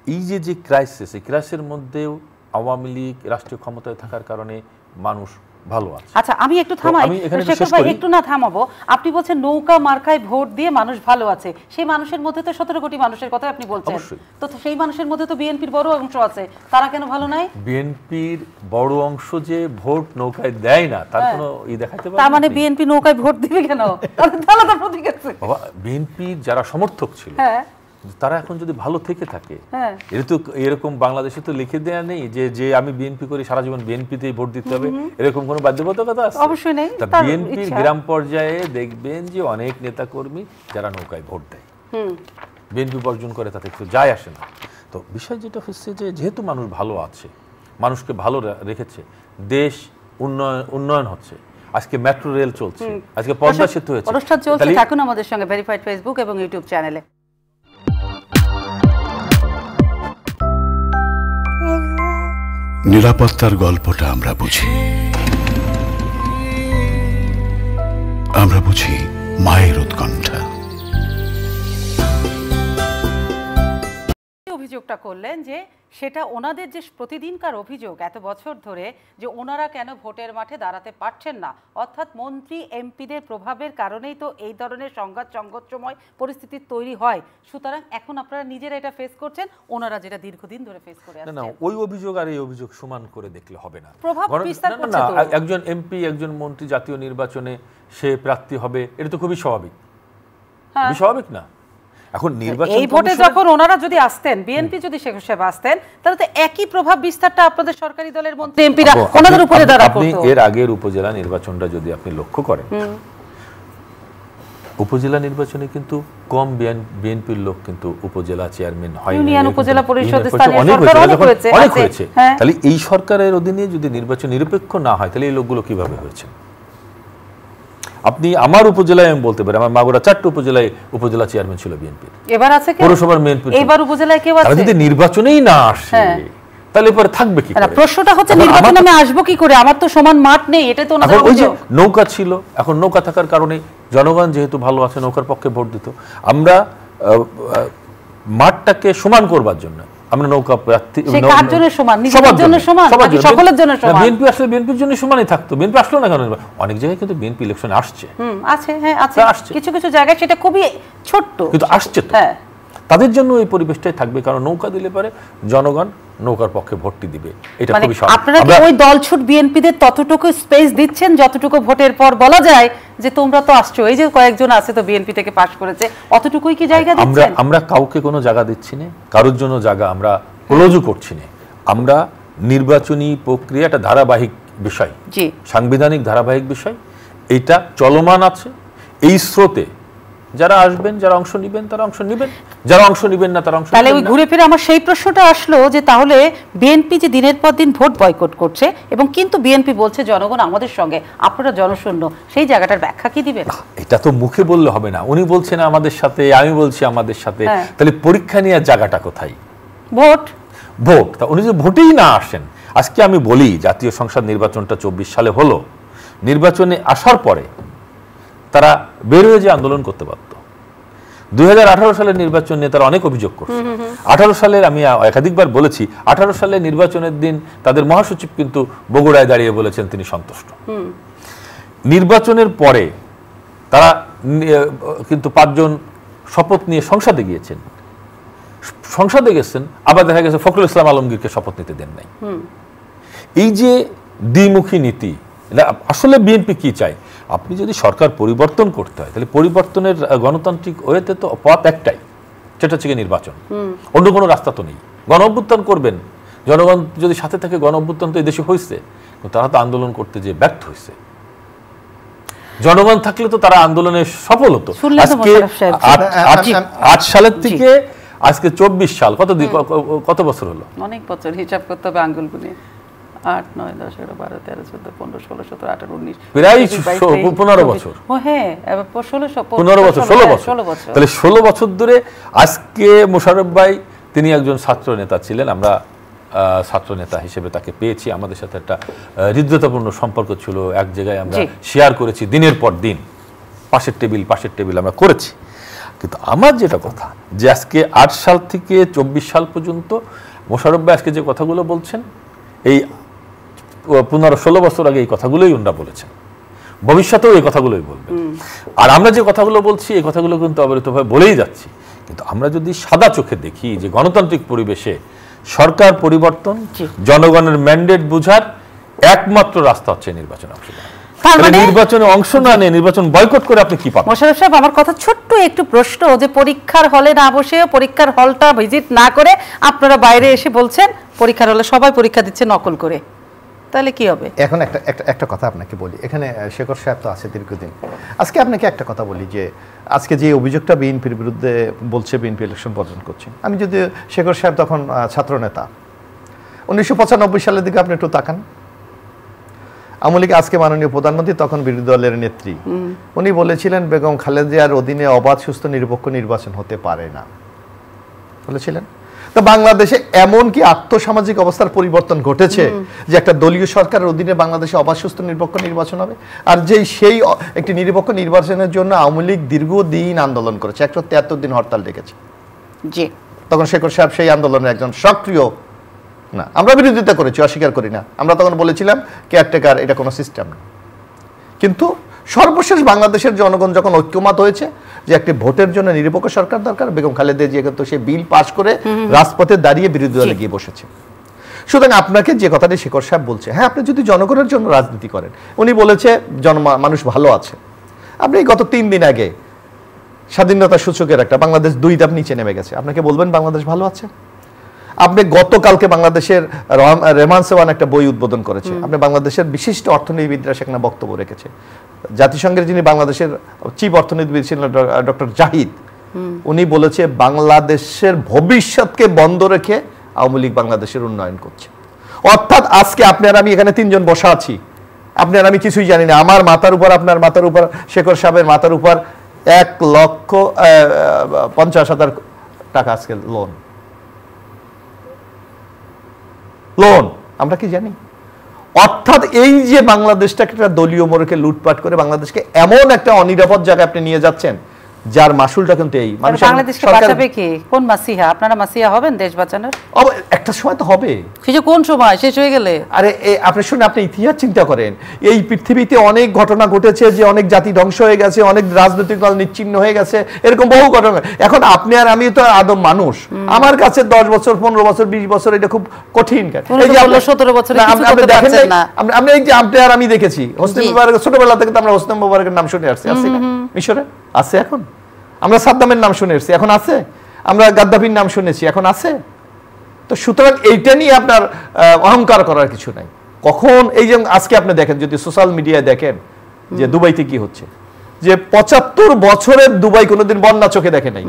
এই যে ক্রাইসিস, এই ক্রাইসিসের মধ্যেও আওয়ামী লীগ রাষ্ট্রীয় ক্ষমতায় থাকার কারণে মানুষ ভালো আছে। আচ্ছা, আমি একটু থামাই, একটু না থামাবো। আপনি বলছেন নৌকা মার্কায় ভোট দিয়ে মানুষ ভালো আছে, সেই মানুষের মধ্যে তো 17 কোটি মানুষের কথা আপনি বলছেন, তো সেই মানুষের মধ্যে তো বিএনপির বড় অংশ আছে, তারা কেন ভালো নাই? বিএনপির বড় অংশ যে ভোট নৌকায় দেয় না তার কোনো দেখাতে পারবে? তার মানে বিএনপি নৌকায় ভোট দিবে কেন? আলাদা প্রতীক আছে। বাবা, বিএনপির যারা সমর্থক ছিল তারা এখন যদি ভালো থেকে থাকে, এটা তো এরকম বাংলাদেশে তো লিখে দেয়া নেই যে আমি বিএনপি করি সারা জীবন বিএনপিতেই ভোট দিতে হবে, এরকম কোনো বাধ্যবাধকতা আছে? অবশ্যই নেই। বিএনপির গ্রাম পর্যায়ে দেখবেন যে অনেক নেতা কর্মী যারা নৌকায় ভোট দেয়, বিএনপি বর্জন করে, তাতে কিছু যায় আসে না। তো বিষয় যেটা হচ্ছে যে যেহেতু মানুষ ভালো আছে, মানুষকে ভালো রেখেছে, দেশ উন্নয়ন হচ্ছে, আজকে মেট্রো রেল চলছে, আজকে পদ্মা সেতু হয়েছে। অনুষ্ঠান চলছে, থাকুন আমাদের সঙ্গে ভেরিফাইড ফেসবুক এবং ইউটিউব চ্যানেলে। নিরাপত্তার গল্পটা আমরা বুঝি, আমরা বুঝি মায়ের উৎকণ্ঠা। অভিযোগটা করলেন যে সেটা ওনাদের যে প্রতিদিনকার অভিযোগ এত বছর ধরে যে ওনারা কেন ভোটের মাঠে দাঁড়াতে পারছেন না, অর্থাৎ মন্ত্রী এমপিদের প্রভাবের কারণেই তো এই ধরনের সংঘাতসময় পরিস্থিতি তৈরি হয়। সুতরাং এখন আপনারা নিজেরা এটা ফেস করছেন, ওনারা যেটা দীর্ঘদিন ধরে ফেস করে আসছেন। না, ওই অভিযোগ আর এই অভিযোগ সমান করে দেখলে হবে না। প্রভাব বিস্তার করছে তো। একজন এমপি, একজন মন্ত্রী জাতীয় নির্বাচনে সে প্রার্থী হবে, এটা তো খুবই স্বাভাবিক, স্বাভাবিক না? এখন নির্বাচন এই ভোটে যখন ওনারা যদি আসতেন, বিএনপি যদি শেখর সাহেব আসতেন, তাহলে তো একই প্রভাব বিস্তারটা আপনাদের সরকারি দলের মন্ত্রী এমপিরা ওনাদের উপরে দ্বারা করত। আপনি এর আগের উপজেলা নির্বাচনটা যদি আপনি লক্ষ্য করেন, উপজেলা নির্বাচনে কিন্তু কম বিএনপির লোক কিন্তু উপজেলা চেয়ারম্যান হয়, ইউনিয়ন উপজেলা পরিষদ স্থানীয় সরকার অনেক হয়েছে। তাহলে এই সরকারের অধীনে যদি নির্বাচন নিরপেক্ষ না হয় তাহলে এই লোকগুলো কিভাবে হয়েছে? আপনি আমার উপজেলায় আমি বলতে পারি, আমার মাগুরা 4টি উপজেলায় উপজেলা চেয়ারম্যান ছিল বিএনপির, এবার আছে কে? পৌরসভার বিএনপি, এবার উপজেলায় কেউ আছে? যদি নির্বাচনেই না আসে তাহলে পরে থাকবে কি করে? প্রশ্নটা হচ্ছে নির্বাচনে আমি আসবো কি করে? আমার তো সমান মাঠ নেই, এটা তো ওনাদের অভিযোগ। নৌকা ছিল, এখন নৌকা থাকার কারণে জনগণ যেহেতু ভালো আছে নৌকার পক্ষে ভোট দিত। আমরা মাঠটাকে সমান করবার জন্য আমরা নৌকা প্রার্থী কার জন্য সমান? নিজেদের জন্য সমান নাকি সকলের জন্য সমান? বিএনপি আসলে বিএনপির জন্য সমানই থাকতো, বিএনপি আসলো না কেন? অনেক জায়গায় কিন্তু বিএনপি ইলেকশনে আসছে, আছে, হ্যাঁ আছে, কিছু কিছু জায়গায় সেটা খুবই ছোট্ট, কিন্তু আসছে তো। হ্যাঁ, তাদের জন্য এই পরিবেশটাই থাকবে, কারণ নৌকা দিলে পারে জনগণ নৌকার পক্ষে ভোটটি দিবে। এটা খুবই সহজ। আপনারা কি ওই দলছুট বিএনপিদের ততটুকু স্পেস দিচ্ছেন যতটুকু ভোটের পর বলা যায় যে তোমরা তো আসছো, এই যে কয়েকজন আছে তো বিএনপি থেকে পাশ করেছে, অতটুকুই কি জায়গা দিচ্ছেন? আমরা কাউকে কোনো জায়গা দিচ্ছি না, কারোর জন্য জায়গা আমরা ক্লোজও করছি না। আমরা নির্বাচনী প্রক্রিয়া একটা ধারাবাহিক বিষয়, সাংবিধানিক ধারাবাহিক বিষয়, এটা চলমান আছে। এই স্রোতে যারা আসবেন, যারা অংশ নেবেন তারা অংশ নেবেন, যারা অংশ নেবেন না তারা অংশ নেবেন না। তাহলে ওই ঘুরে ফিরে আমার সেই প্রশ্নটা আসলো যে তাহলে বিএনপি যে দিনের পর দিন ভোট বয়কট করছে এবং কিন্তু বিএনপি বলছে জনগণ আমাদের সঙ্গে, আপনারা জনশূন্য, সেই জায়গাটার ব্যাখ্যা কি দিবেন? এটা তো মুখে বললে হবে না। উনি বলছেন আমাদের সাথে, আমি বলছি আমাদের সাথে, তাহলে পরীক্ষা নেওয়ার জায়গাটা কোথায়? ভোট। তা উনি যদি ভোটেই না আসেন, আজকে আমি বলি জাতীয় সংসদ নির্বাচনটা 24 সালে হলো, নির্বাচনে আসার পরে তারা বের হয়ে যে আন্দোলন করতে পারত। 2018 সালের নির্বাচন নিয়ে তারা অনেক অভিযোগ করছে। 18 সালের, আমি একাধিকবার বলেছি, 18 সালে নির্বাচনের দিন তাদের মহাসচিব কিন্তু বগুড়ায় দাঁড়িয়ে বলেছেন তিনি সন্তুষ্ট। নির্বাচনের পরে তারা কিন্তু 5 জন শপথ নিয়ে সংসদে গিয়েছেন, সংসদে গেছেন, আবার দেখা গেছে ফখরুল ইসলাম আলমগীরকে শপথ নিতে দেন নাই। এই যে দ্বিমুখী নীতি, আসলে বিএনপি কি চায়? আপনি যদি সরকার পরিবর্তন করতে হয় তাহলে পরিবর্তনের গণতান্ত্রিক ওয়েতে তো পথ একটাই, সেটা হচ্ছে নির্বাচন, অন্য কোনো রাস্তা তো নেই। গণ অভ্যুত্থান করবেন, জনগণ যদি সাথে থাকে, গণ অভ্যুত্থান তো এই দেশে হয়েছে, তারা তো আন্দোলন করতে যে ব্যর্থ হয়েছে। জনগণ থাকলে তো তারা আন্দোলনে সফল হতো। আজকে 8 সালের থেকে আজকে 24 সাল, কত বছর হলো? অনেক বছর, হিসাব করতে হবে আঙ্গুল গুনে। 8, 9, 10, 11, 12, 13, 14, 15, 16, 17, 18, 19, প্রায় 15 বছর। ও হ্যাঁ, 15 বছর, 16 বছর। তাহলে 16 বছর ধরে আজকে মোশাররফ ভাই, তিনি একজন ছাত্র নেতা ছিলেন, আমরা ছাত্র নেতা হিসেবে তাকে পেয়েছি, আমাদের সাথে একটা হৃদ্যতাপূর্ণ সম্পর্ক ছিল, এক জায়গায় আমরা শেয়ার করেছি দিনের পর দিন, পাশের টেবিল আমরা করেছি। কিন্তু আমার যেটা কথা, যে আজকে 8 সাল থেকে 24 সাল পর্যন্ত মোশাররফ ভাই আজকে যে কথাগুলো বলছেন, এই 15-16 বছর আগে এই কথাগুলোই ওনারা বলেছেন, ভবিষ্যতেও এই কথাগুলোই বলবেন। আর আমরা যে কথাগুলো বলছি, এই কথাগুলো কিন্তু অবিরতভাবে বলেই যাচ্ছি। কিন্তু আমরা যদি সাদা চোখে দেখি যে গণতান্ত্রিক পরিবেশে সরকার পরিবর্তন, জনগণের ম্যান্ডেট বুঝার একমাত্র রাস্তা হচ্ছে নির্বাচন অংশগ্রহণ। নির্বাচনে অংশ না নিয়ে নির্বাচন বয়কট করে আপনি কি পাবেন? মোশাররফ সাহেব, আমার কথা ছোট্ট একটু প্রশ্ন, যে পরীক্ষার হলে না বসে, পরীক্ষার হলটা ভিজিট না করে আপনারা বাইরে এসে বলছেন পরীক্ষার হলে সবাই পরীক্ষা দিচ্ছে নকল করে, তাহলে কি হবে? এখন একটা কথা আপনাকে বলি, এখানে শেখর সাহেব তো আছে দীর্ঘদিন। আজকে আপনাকে একটা কথা বলি, যে আজকে যে অভিযোগটা বিএনপির বিরুদ্ধে বলছে, বিএনপি ইলেকশন বর্জন করছে, আমি যদি শেখর সাহেব তখন ছাত্র নেতা, 1995 সালের দিকে আপনি একটু তাকান, আওয়ামী লীগ আজকে মাননীয় প্রধানমন্ত্রী, তখন বিরোধী দলের নেত্রী, উনি বলেছিলেন বেগম খালেদা জিয়ার অধীনে অবাধ, সুস্থ, নিরপেক্ষ নির্বাচন হতে পারে না, বলেছিলেন। তো বাংলাদেশে এমন কি আর্থসামাজিক অবস্থার পরিবর্তন ঘটেছে যে একটা দলীয় সরকারের অধীনে বাংলাদেশে অবাধ, সুস্থ, নিরপেক্ষ নির্বাচন হবে? আর সেই একটি নিরপেক্ষ নির্বাচনের জন্য আওয়ামী লীগ দীর্ঘদিন আন্দোলন করেছে, 173 দিন হরতাল ডেকেছে। তখন শেখর সাহেব সেই আন্দোলনের একজন সক্রিয় না, আমরা বিরোধিতা করেছি, অস্বীকার করি না। আমরা তখন বলেছিলাম কেয়ারটেকার এটা কোনো সিস্টেম না। কিন্তু সর্বশেষ বাংলাদেশের জনগণ যখন ঐক্যমত হয়েছে যে একটি ভোটের জন্য নিরপেক্ষ সরকার দরকার, বেগম খালেদা জিয়া কিন্তু সেই বিল পাস করে রাজপথে দাঁড়িয়ে বিরোধী দলে গিয়ে বসেছে। সুতরাং আপনাকে যে কথাটি শেখর সাহেব বলছে, হ্যাঁ, আপনি যদি জনগণের জন্য রাজনীতি করেন, উনি বলেছে মানুষ ভালো আছে। আপনি গত 3 দিন আগে স্বাধীনতা সূচকের একটা বাংলাদেশ 2 ধাপ নিচে নেমে গেছে, আপনাকে বলবেন বাংলাদেশ ভালো আছে? আপনি গতকালকে বাংলাদেশের রেহমান সেওয়ান একটা বই উদ্বোধন করেছে, আপনি বাংলাদেশের বিশিষ্ট অর্থনীতিবিদরা সেখানে বক্তব্য রেখেছে। জাতিসংঘের যিনি বাংলাদেশের চিফ অর্থনীতিবিদ ছিলেন ডক্টর জাহিদ, উনি বলেছে বাংলাদেশের ভবিষ্যৎকে বন্ধ রেখে আওয়ামী লীগ বাংলাদেশের উন্নয়ন করছে। অর্থাৎ আজকে আপনি আর আমি এখানে 3 জন বসা আছি, আপনি আর আমি কিছুই জানি না, আমার মাথার উপর, আপনার মাথার উপর, শেখর সাহেবের মাথার উপর 1,50,000 টাকা আজকে লোন, আমরা কি জানি? অর্থাৎ এই যে বাংলাদেশটাকে একটা দলীয় মোড়কে লুটপাট করে বাংলাদেশকে এমন একটা অনিরাপদ জায়গায় আপনি নিয়ে যাচ্ছেন, যার মাসুলটা কিন্তু এই বাংলাদেশকে বাঁচাবে কে? কোন মাসিহা? আপনারা মাসিহা হবেন দেশ বাঁচানোর? একটা সময় তো হবে। সে কোন সময় শেষ হয়ে গেলে? আরে আপনি শুনে আপনি ইতিহাস চিন্তা করেন, এই পৃথিবীতে অনেক ঘটনা ঘটেছে যে অনেক জাতি ধ্বংস হয়ে গেছে, অনেক রাজনৈতিক দল নিচ্ছিন্ন হয়ে গেছে, এরকম বহু ঘটনা। এখন আপনি আর আমি তো আদম মানুষ, আমার কাছে 10 বছর 15 বছর 20 বছর এটা খুব কঠিন। এই যে 17 বছর কিছু করতে পারছেন না। আমরা এই যে আপনি আর আমি দেখেছি হোসনি মুবারক, ছোটবেলা থেকে তো আমরা হোসনি মুবারকের নাম শুনে আসছি, আছে না মিশরে? আছে এখন। আমরা সাদ্দামের নাম শুনে এসেছি, এখন আছে। আমরা গাদ্দাফির নাম শুনেছি, এখন আছে। তো সুতরাং এইটা নিয়ে আপনার অহংকার করার কিছু নাই। কখন এই যে আজকে আপনি দেখেন, যদি সোশ্যাল মিডিয়ায় দেখেন যে দুবাইতে কি হচ্ছে, যে 75 বছরের দুবাই কোনোদিন বন্যা চোখে দেখে নাই,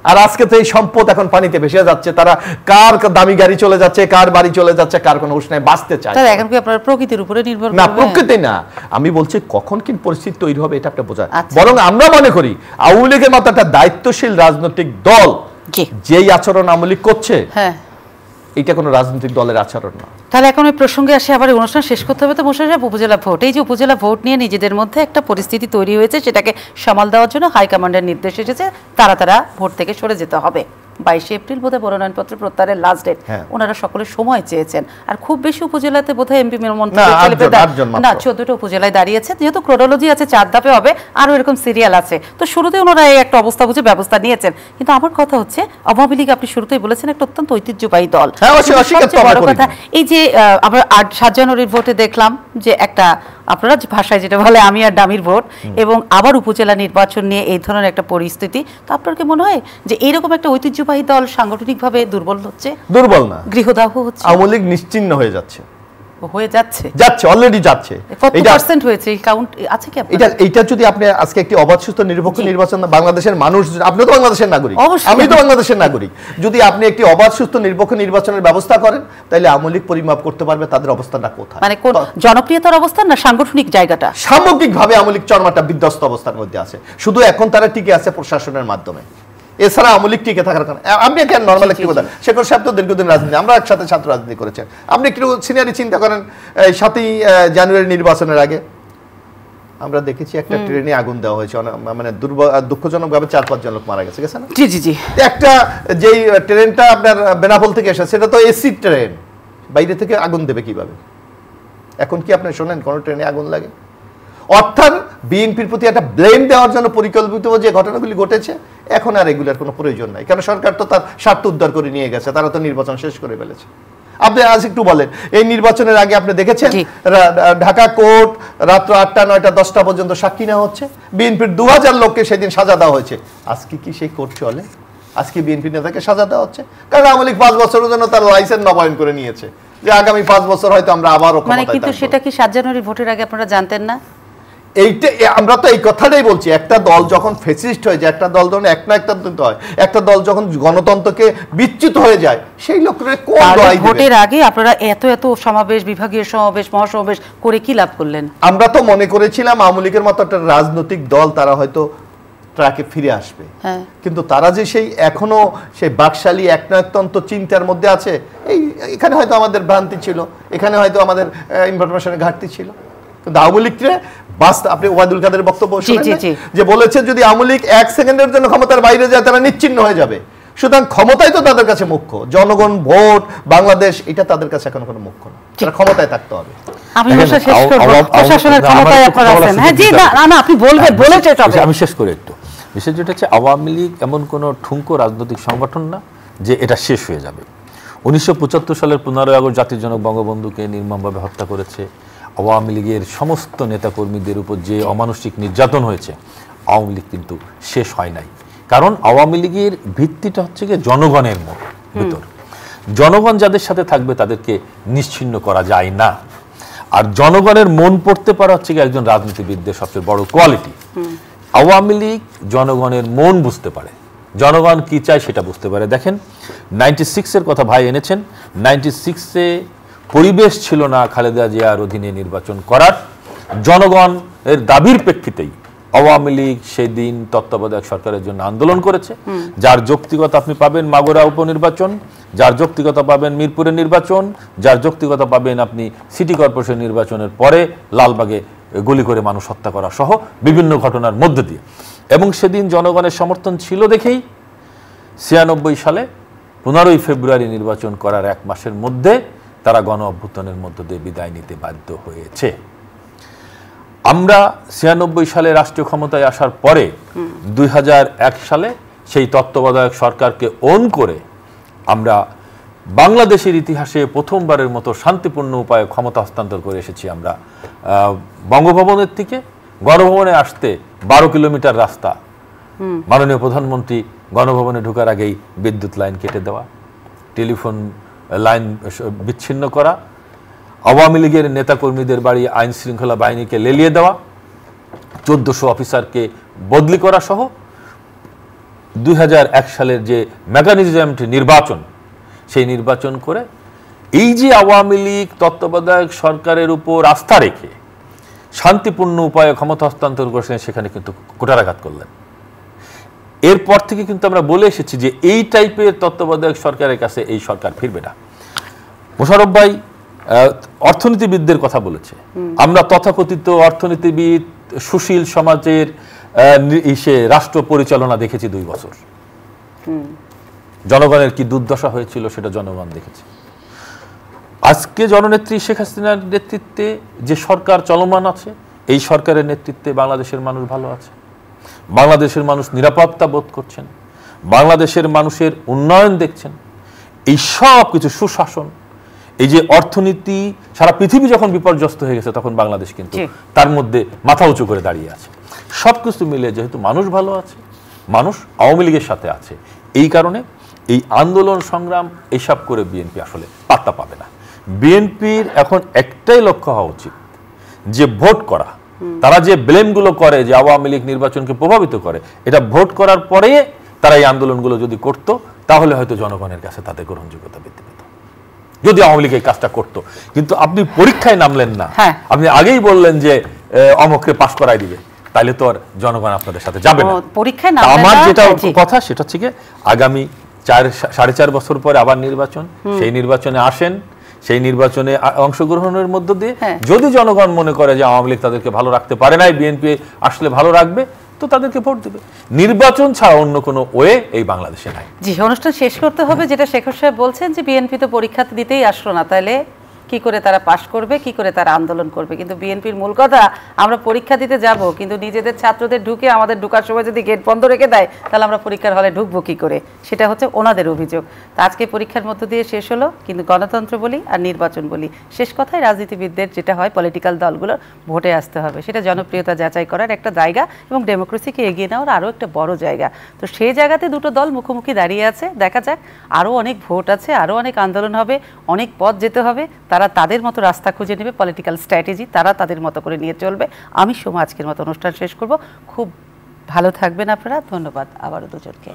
আর আজকে তো এই সম্পদ এখন পানিতে ভেসে যাচ্ছে। তারা কার দামি গাড়ি চলে যাচ্ছে, কার বাড়ি চলে যাচ্ছে, কার কোনো উষ্ণায় বাঁচতে চায়। এখন কি আপনার প্রকৃতির উপরে নির্ভর না, প্রকৃতি না। আমি বলছি কখন কি পরিস্থিতি তৈরি হবে এটা একটা বোঝা। আচ্ছা। বরং আমরা মনে করি আওয়ামী লীগের মতো একটা দায়িত্বশীল রাজনৈতিক দল যেই আচরণ আওয়ামী লীগ করছে, এটা কোনো রাজনৈতিক দলের আচরণ না। তাহলে এখন ওই প্রসঙ্গে আসে, আবার অনুষ্ঠান শেষ করতে হবে তো মোশাররফ সাহেব। উপজেলা ভোট, এই যে উপজেলা ভোট নিয়ে নিজেদের মধ্যে একটা পরিস্থিতি তৈরি হয়েছে, সেটাকে সামাল দেওয়ার জন্য হাইকমান্ডের নির্দেশ এসেছে তারা ভোট থেকে সরে যেতে হবে। 22 এপ্রিল বোধহয় মনোনয়নপত্র প্রত্যাহারের লাস্ট ডেট। ওনারা সকলে সময় চেয়েছেন, আর খুব বেশি উপজেলাতে বোধহয় এমপি মন্ত্রী 14টা উপজেলায় দাঁড়িয়েছে। যেহেতু ক্রোনোলজি আছে, 4 ধাপে হবে, আরো এরকম সিরিয়াল আছে, তো শুরুতে ওনারা এই একটা অবস্থা বুঝে ব্যবস্থা নিয়েছেন। কিন্তু আমার কথা হচ্ছে, আওয়ামী লীগ আপনি শুরুতেই বলেছেন একটা অত্যন্ত ঐতিহ্যবাহী দল। বড় কথা এই যে আমরা 7 জানুয়ারির ভোটে দেখলাম যে একটা, আপনারা ভাষায় যেটা বলে আমি আর ডামির ভোট, এবং আবার উপজেলা নির্বাচন নিয়ে এই ধরনের একটা পরিস্থিতি। তো আপনার কি মনে হয় যে এইরকম একটা ঐতিহ্যবাহী দল সাংগঠনিকভাবে দুর্বল হচ্ছে? দুর্বল না, গৃহদাহ হচ্ছে। আওয়ামী লীগ নিশ্চিহ্ন হয়ে যাচ্ছে, অলরেডি যাচ্ছে। কত পার্সেন্ট হয়েছে এই কাউন্ট আছে কি আপনার? এটা যদি আপনি আজকে একটি অবাধ সুষ্ঠু নিরপেক্ষ নির্বাচন, বাংলাদেশের মানুষ, আপনি তো বাংলাদেশের নাগরিক, আমি তো বাংলাদেশের নাগরিক, যদি আপনি একটি অবাধ সুষ্ঠু নিরপেক্ষ নির্বাচনের ব্যবস্থা করেন, তাহলে আওয়ামী লীগ পরিমাপ করতে পারবে তাদের অবস্থানটা কোথায়। মানে কোন জনপ্রিয়তার অবস্থান না সাংগঠনিক জায়গাটা? সামগ্রিকভাবে আওয়ামী লীগ চরমাটা বিধ্বস্ত অবস্থার মধ্যে আছে। শুধু এখন তারা টিকে আছে প্রশাসনের মাধ্যমে, এছাড়া আওয়ামী লীগ টিকে থাকার কারণ আপনি কেন নর্মাল একটি কথা, শেখর সাহেব তো দীর্ঘদিন রাজনীতি, আমরা একসাথে ছাত্র রাজনীতি করেছেন। আপনি একটু সিনিয়রি চিন্তা করেন, 7ই জানুয়ারি নির্বাচনের আগে আমরা দেখেছি একটা ট্রেনে আগুন দেওয়া হয়েছে, মানে দুঃখজনকভাবে 4-5 জন লোক মারা গেছে, গেছে না? জি জি জি। একটা যেই ট্রেনটা আপনার বেনাপোল থেকে এসে, সেটা তো এসি ট্রেন, বাইরে থেকে আগুন দেবে কিভাবে? এখন কি আপনি শোনেন কোন ট্রেনে আগুন লাগে? অর্থাৎ বিএনপির প্রতি একটা ব্লেম দেওয়ার জন্য পরিকল্পিত যে ঘটনাগুলি ঘটেছে, এখন আর এগুলোর কোনো প্রয়োজন নাই, কারণ সরকার তো তার স্বার্থ উদ্ধার করে নিয়ে গেছে, তারা তো নির্বাচন শেষ করে ফেলেছে। আপনি আজ একটু বলেন, এই নির্বাচনের আগে আপনি দেখেছেন ঢাকা কোর্ট রাত্র 8টা 9টা 10টা পর্যন্ত সাক্ষী নেওয়া হচ্ছে, বিএনপির 2000 লোককে সেদিন সাজা দেওয়া হয়েছে। আজকে কি সেই কোর্ট চলে? আজকে বিএনপি নেতাকে সাজা দেওয়া হচ্ছে, কারণ আওয়ামী লীগ 5 বছরের জন্য তার লাইসেন্স নবায়ন করে নিয়েছে যে আগামী 5 বছর হয়তো আমরা আবারও ক্ষমতায় থাকব। কিন্তু সেটা কি 7 জানুয়ারি ভোটের আগে আপনারা জানতেন না? এইটা আমরা তো এই কথাটাই বলছি, একটা দল যখন ফ্যাসিস্ট হয়ে যায়, একটা দল যখন একনায়কতন্ত্র হয়, একটা দল যখন গণতন্ত্রকে বিচ্যুত হয়ে যায়, সেই লোকের কোন দোয়াই দিবে? ভোটের আগে আপনারা এত সমাবেশ, বিভাগীয় সমাবেশ, মহাসমাবেশ করে কি লাভ করলেন? আমরা তো মনে করেছিলাম আওয়ামী লীগের মতো একটা রাজনৈতিক দল তারা হয়তো ট্র্যাকে ফিরে আসবে, কিন্তু তারা যে সেই এখনো সেই বাকশালী একনায়কতন্ত্র চিন্তার মধ্যে আছে, এখানে হয়তো আমাদের ভ্রান্তি ছিল, এখানে হয়তো আমাদের ইনফরমেশনের ঘাটতি ছিল। কিন্তু আওয়ামী লীগকে আপনি ওয়াদুল কাদের বক্তব্য যে বলেছে যদি আওয়ামী লীগ 1 সেকেন্ডের জন্য ক্ষমতার বাইরে যায় তারা নিশ্চিহ্ন হয়ে যাবে। সুতরাং ক্ষমতাই তো তাদের কাছে মুখ্য, জনগণ, ভোট, বাংলাদেশ, এটা তাদের কাছে এখন কোনো মুখ্য না, তারা ক্ষমতায় থাকতে হবে। আমি শেষ করে একটু বিষয় যেটা হচ্ছে, আওয়ামী লীগ এমন কোনো ঠুনকো রাজনৈতিক সংগঠন না যে এটা শেষ হয়ে যাবে। 1975 সালের 15 আগস্ট জাতির জনক বঙ্গবন্ধুকে নির্মমভাবে হত্যা করেছে। আওয়ামী লীগের সমস্ত নেতাকর্মীদের উপর যে অমানসিক নির্যাতন হয়েছে, আওয়ামী লীগ কিন্তু শেষ হয় নাই। কারণ আওয়ামী লীগের ভিত্তিটা হচ্ছে গিয়ে জনগণের ভিতর, জনগণ যাদের সাথে থাকবে তাদেরকে নিশ্চিহ্ন করা যায় না। আর জনগণের মন পড়তে পারা হচ্ছে গিয়ে একজন রাজনীতিবিদদের সবচেয়ে বড় কোয়ালিটি। আওয়ামী লীগ জনগণের মন বুঝতে পারে, জনগণ কি চায় সেটা বুঝতে পারে। দেখেন 96-এর কথা ভাই এনেছেন, 96-এ পরিবেশ ছিল না খালেদা জিয়ার অধীনে নির্বাচন করার। জনগণের দাবির প্রেক্ষিতেই আওয়ামী লীগ সেদিন তত্ত্বাবধায়ক সরকারের জন্য আন্দোলন করেছে। যার যৌক্তিকতা আপনি পাবেন মাগুরা উপনির্বাচন, যার যৌক্তিকতা পাবেন মিরপুরের নির্বাচন, যার যৌক্তিকতা পাবেন আপনি সিটি কর্পোরেশন নির্বাচনের পরে লালবাগে গুলি করে মানুষ হত্যা করা সহ বিভিন্ন ঘটনার মধ্যে দিয়ে। এবং সেদিন জনগণের সমর্থন ছিল দেখেই 96 সালে 15ই ফেব্রুয়ারি নির্বাচন করার 1 মাসের মধ্যে তারা গণ অভ্যুত্থানের মধ্য দিয়ে বিদায় নিতে বাধ্য হয়েছে। আমরা 96 সালে রাষ্ট্রীয় ক্ষমতায় আসার পরে 2001 সালে সেই তত্ত্বাবধায়ক সরকারকে ওন করে আমরা বাংলাদেশের ইতিহাসে প্রথমবারের মতো শান্তিপূর্ণ উপায়ে ক্ষমতা হস্তান্তর করে এসেছি। আমরা বঙ্গভবনের থেকে গণভবনে আসতে 12 কিলোমিটার রাস্তা, মাননীয় প্রধানমন্ত্রী গণভবনে ঢোকার আগেই বিদ্যুৎ লাইন কেটে দেওয়া, টেলিফোন লাইন বিচ্ছিন্ন করা, আওয়ামী লীগের নেতাকর্মীদের বাড়ি আইন শৃঙ্খলা বাহিনীকে লেলিয়ে দেওয়া, 1400 অফিসারকে বদলি করা সহ 2001 সালের যে মেকানিজমটি নির্বাচন, সেই নির্বাচন করে এই যে আওয়ামী লীগ তত্ত্বাবধায়ক সরকারের উপর আস্থা রেখে শান্তিপূর্ণ উপায়ে ক্ষমতা হস্তান্তর করেছেন, সেখানে কিন্তু কুঠারাঘাত করলেন। এরপর থেকে কিন্তু আমরা বলে এসেছি যে এই টাইপের তত্ত্বাবধায়ক সরকারের কাছে এই সরকার ফিরবে না। মোশাররফ ভাই অর্থনীতিবিদদের কথা বলেছে, আমরা তথাকথিত অর্থনীতিবিদ সুশীল সমাজের রাষ্ট্র পরিচালনা দেখেছি 2 বছর। জনগণের কি দুর্দশা হয়েছিল সেটা জনগণ দেখেছে। আজকে জননেত্রী শেখ হাসিনার নেতৃত্বে যে সরকার চলমান আছে, এই সরকারের নেতৃত্বে বাংলাদেশের মানুষ ভালো আছে, বাংলাদেশের মানুষ নিরাপত্তা বোধ করছেন, বাংলাদেশের মানুষের উন্নয়ন দেখছেন। এই সব কিছু সুশাসন, এই যে অর্থনীতি, সারা পৃথিবী যখন বিপর্যস্ত হয়ে গেছে তখন বাংলাদেশ কিন্তু তার মধ্যে মাথা উঁচু করে দাঁড়িয়ে আছে। সব কিছু মিলে যেহেতু মানুষ ভালো আছে, মানুষ আওয়ামী লীগের সাথে আছে, এই কারণে এই আন্দোলন সংগ্রাম এসব করে বিএনপি আসলে পাত্তা পাবে না। বিএনপির এখন একটাই লক্ষ্য হওয়া উচিত যে ভোট করা। তারা যে ব্লেমগুলো করে যে আওয়ামী লীগ নির্বাচনকে প্রভাবিত করে, এটা ভোট করার পরে তারা এই আন্দোলনগুলো যদি করতো তাহলে হয়তো জনগণের কাছে তাদের গ্রহণযোগ্যতা বৃদ্ধি পেত, যদি আওয়ামী লীগ এই কাজটা করতো। কিন্তু আপনি পরীক্ষায় নামলেন না, আপনি আগেই বললেন যে অমুককে পাস করাই দিবে, তাইলে তো আর জনগণ আপনাদের সাথে যাবে না। পরীক্ষায় আমার যেটা কথা সেটা হচ্ছে কি, আগামী 4.5 বছর পরে আবার নির্বাচন, সেই নির্বাচনে আসেন, সেই নির্বাচনে অংশগ্রহণের মধ্য দিয়ে যদি জনগণ মনে করে যে আওয়ামী লীগ তাদেরকে ভালো রাখতে পারে নাই, বিএনপি আসলে ভালো রাখবে, তো তাদেরকে ভোট দেবে। নির্বাচন ছাড়া অন্য কোনো ওয়ে এই বাংলাদেশে নাই। জি, অনুষ্ঠান শেষ করতে হবে। যেটা শেখর সাহেব বলছেন যে বিএনপি তো পরীক্ষা দিতেই আসলো না, তাহলে কি করে তারা পাশ করবে, কি করে তারা আন্দোলন করবে? কিন্তু বিএনপির মূল কথা, আমরা পরীক্ষা দিতে যাব কিন্তু নিজেদের ছাত্রদের ঢুকে আমাদের ঢোকার সময় যদি গেট বন্ধ রেখে দেয়, তাহলে আমরা পরীক্ষার হলে ঢুকবো কি করে? সেটা হচ্ছে ওনাদের অভিযোগ। তা আজকে পরীক্ষার মধ্য দিয়ে শেষ হলো, কিন্তু গণতন্ত্র বলি আর নির্বাচন বলি, শেষ কথায় রাজনীতিবিদদের যেটা হয়, পলিটিক্যাল দলগুলোর ভোটে আসতে হবে। সেটা জনপ্রিয়তা যাচাই করার একটা জায়গা এবং ডেমোক্রেসিকে এগিয়ে নেওয়ার আরও একটা বড় জায়গা। তো সেই জায়গাতে দুটো দল মুখোমুখি দাঁড়িয়ে আছে। দেখা যাক, আরও অনেক ভোট আছে, আরও অনেক আন্দোলন হবে, অনেক পথ যেতে হবে। তারা তাদের মতো রাস্তা খুঁজে নেবে, পলিটিক্যাল স্ট্র্যাটেজি তারা তাদের মতো করে নিয়ে চলবে। আমি সোমা আজকের মতো অনুষ্ঠান শেষ করব। খুব ভালো থাকবেন আপনারা। ধন্যবাদ আবারও দুজনকে।